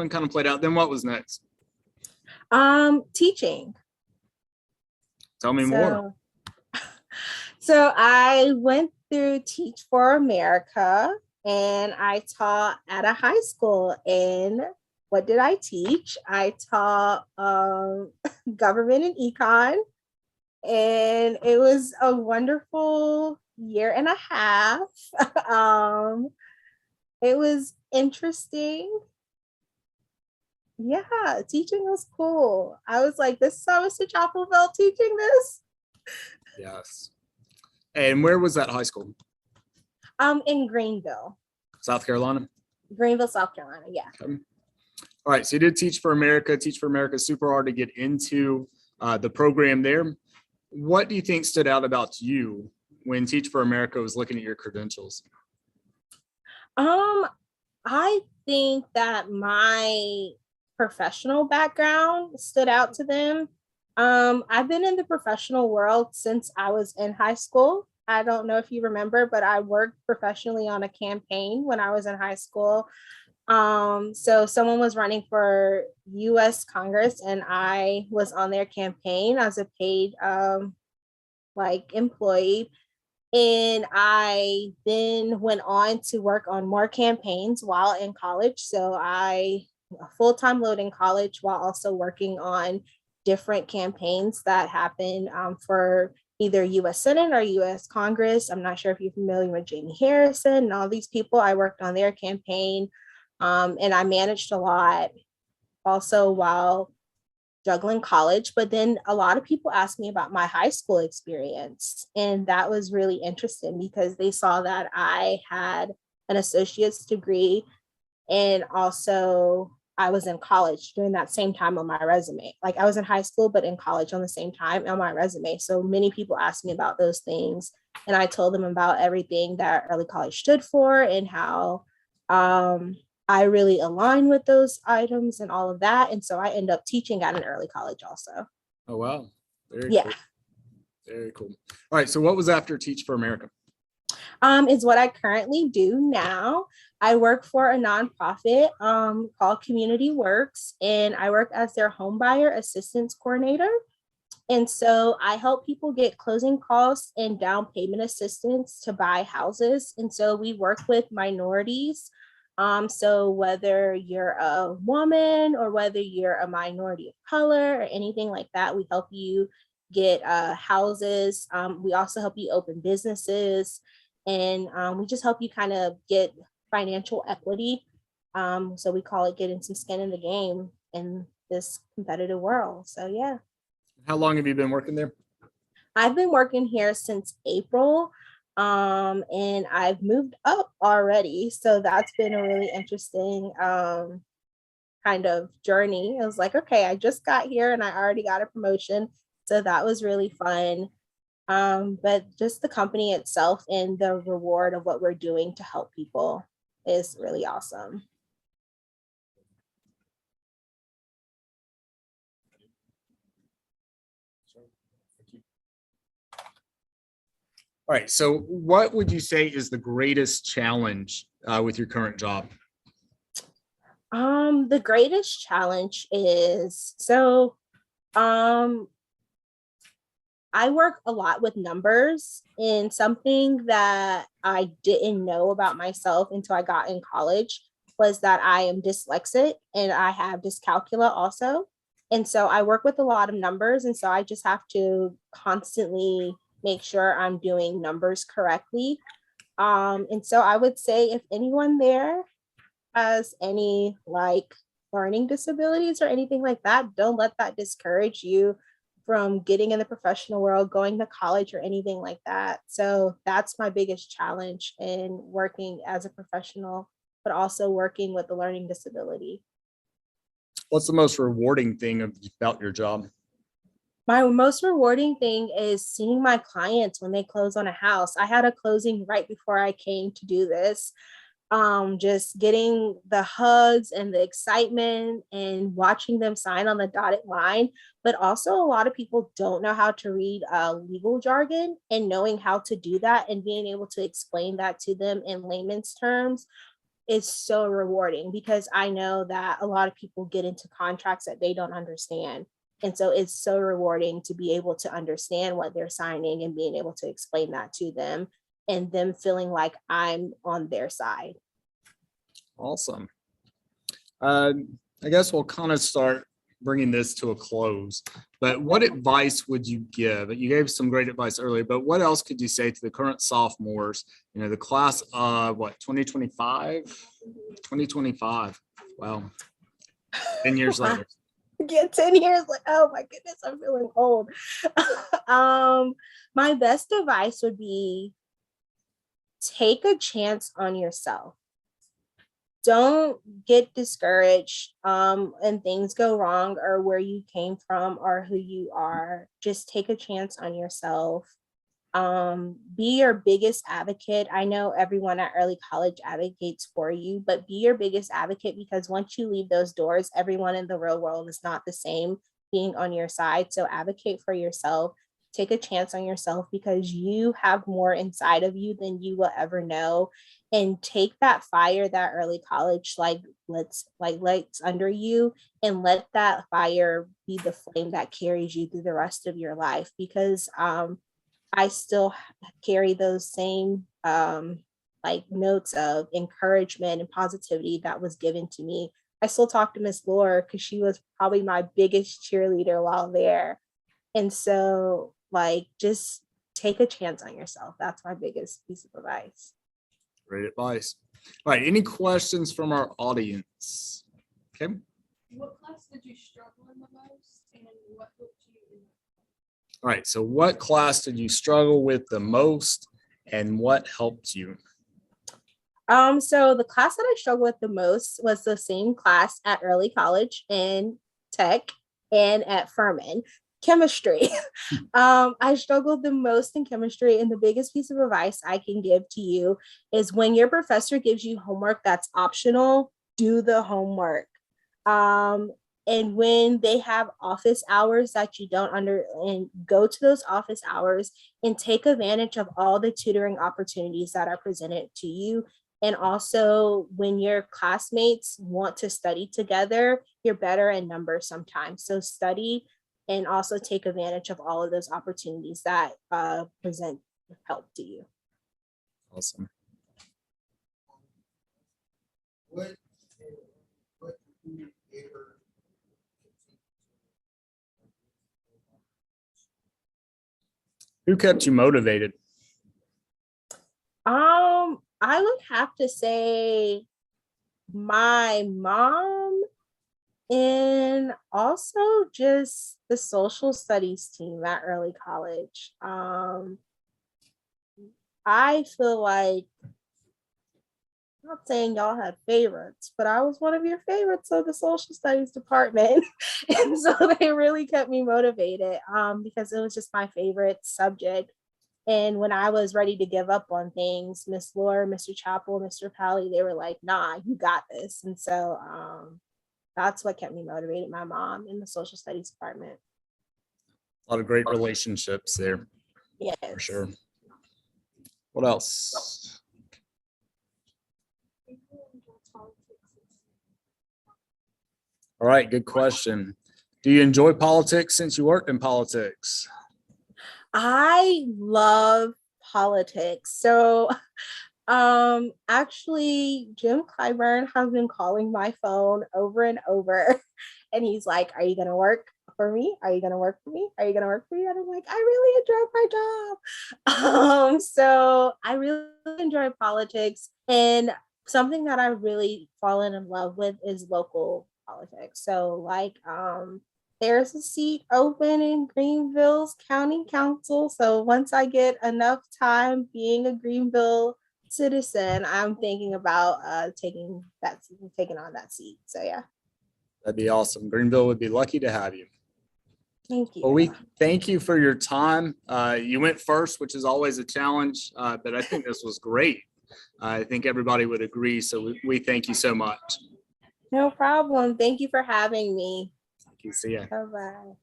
and kind of played out. Then what was next? Teaching. Tell me more. So I went through Teach for America and I taught at a high school. And what did I teach? I taught government and econ. And it was a wonderful year and a half. It was interesting. Yeah, teaching was cool. I was like, this is how Mr. Chappell felt teaching this. Yes. And where was that high school? In Greenville. South Carolina? Greenville, South Carolina, yeah. Okay. All right, so you did Teach for America. Teach for America is super hard to get into the program there. What do you think stood out about you when Teach for America was looking at your credentials? I think that my professional background stood out to them. I've been in the professional world since I was in high school. I don't know if you remember, but I worked professionally on a campaign when I was in high school. So someone was running for US Congress and I was on their campaign as a paid employee. And I then went on to work on more campaigns while in college. So I full-time load in college while also working on different campaigns that happen for either US Senate or US Congress. I'm not sure if you're familiar with Jamie Harrison and all these people. I worked on their campaign and I managed a lot also while juggling college. But then a lot of people asked me about my high school experience. And that was really interesting because they saw that I had an associate's degree and also I was in college during that same time on my resume. Like I was in high school, but in college on the same time on my resume. So many people asked me about those things. And I told them about everything that early college stood for and how I really align with those items and all of that. And so I end up teaching at an early college also. Oh, wow. Very Yeah. cool. Very cool. All right. So what was after Teach for America? Is what I currently do now. I work for a nonprofit called Community Works, and I work as their home buyer assistance coordinator. And so I help people get closing costs and down payment assistance to buy houses. And so we work with minorities. So whether you're a woman or whether you're a minority of color or anything like that, we help you get houses. We also help you open businesses. And we just help you kind of get financial equity. So we call it getting some skin in the game in this competitive world. So yeah. How long have you been working there? I've been working here since April, and I've moved up already. So that's been a really interesting kind of journey. It was like, okay, I just got here and I already got a promotion. So that was really fun. But just the company itself and the reward of what we're doing to help people is really awesome. All right. So what would you say is the greatest challenge with your current job? The greatest challenge is I work a lot with numbers, and something that I didn't know about myself until I got in college was that I am dyslexic and I have dyscalculia also. And so I work with a lot of numbers. And so I just have to constantly make sure I'm doing numbers correctly. And so I would say if anyone there has any learning disabilities or anything like that, don't let that discourage you from getting in the professional world, going to college or anything like that. So that's my biggest challenge in working as a professional, but also working with a learning disability. What's the most rewarding thing about your job? My most rewarding thing is seeing my clients when they close on a house. I had a closing right before I came to do this. Just getting the hugs and the excitement and watching them sign on the dotted line. But also a lot of people don't know how to read legal jargon, and knowing how to do that and being able to explain that to them in layman's terms is so rewarding because I know that a lot of people get into contracts that they don't understand. And so it's so rewarding to be able to understand what they're signing and being able to explain that to them and them feeling like I'm on their side. Awesome. I guess we'll kind of start bringing this to a close, but what advice would you give? You gave some great advice earlier, but what else could you say to the current sophomores, the class of 2025? 2025. Wow. 10 years later. Yeah, 10 years, like, oh my goodness, I'm feeling old. My best advice would be take a chance on yourself. Don't get discouraged and things go wrong or where you came from or who you are. Just take a chance on yourself. Be your biggest advocate. I know everyone at early college advocates for you, but be your biggest advocate because once you leave those doors, everyone in the real world is not the same being on your side. So advocate for yourself. Take a chance on yourself because you have more inside of you than you will ever know. And take that fire that early college lights under you and let that fire be the flame that carries you through the rest of your life because I still carry those same notes of encouragement and positivity that was given to me. I still talk to Miss Laura because she was probably my biggest cheerleader while there. And so just take a chance on yourself. That's my biggest piece of advice. Great advice. All right. Any questions from our audience? Okay. What class did you struggle in the most and what helped you in that? All right. So what class did you struggle with the most and what helped you? So the class that I struggled with the most was the same class at early college in tech and at Furman, chemistry. I struggled the most in chemistry, and the biggest piece of advice I can give to you is when your professor gives you homework that's optional, do the homework. And when they have office hours that you don't and go to those office hours and take advantage of all the tutoring opportunities that are presented to you. And also when your classmates want to study together, you're better in numbers sometimes. So study and also take advantage of all of those opportunities that present help to you. Awesome. What do you ever Who kept you motivated? I would have to say my mom and also just the social studies team at early college. I feel like, I'm not saying y'all had favorites, but I was one of your favorites of the social studies department. And so they really kept me motivated because it was just my favorite subject. And when I was ready to give up on things, Miss Laura, Mr. Chappell, Mr. Pally, they were like, nah, you got this. And so that's what kept me motivated, my mom in the social studies department. A lot of great relationships there. Yes. For sure. What else? All right, good question. Do you enjoy politics since you worked in politics? I love politics. So actually Jim Clyburn has been calling my phone over and over and he's like, are you gonna work for me? Are you gonna work for me? Are you gonna work for me? And I'm like, I really enjoy my job. So I really enjoy politics, and something that I really fallen in love with is local politics. So there's a seat open in Greenville's County Council. So once I get enough time being a Greenville citizen, I'm thinking about taking on that seat. So yeah. That'd be awesome. Greenville would be lucky to have you. Thank you. Well, we thank you for your time. You went first, which is always a challenge, but I think this was great. I think everybody would agree. So we thank you so much. No problem. Thank you for having me. Thank you. See ya. Bye-bye.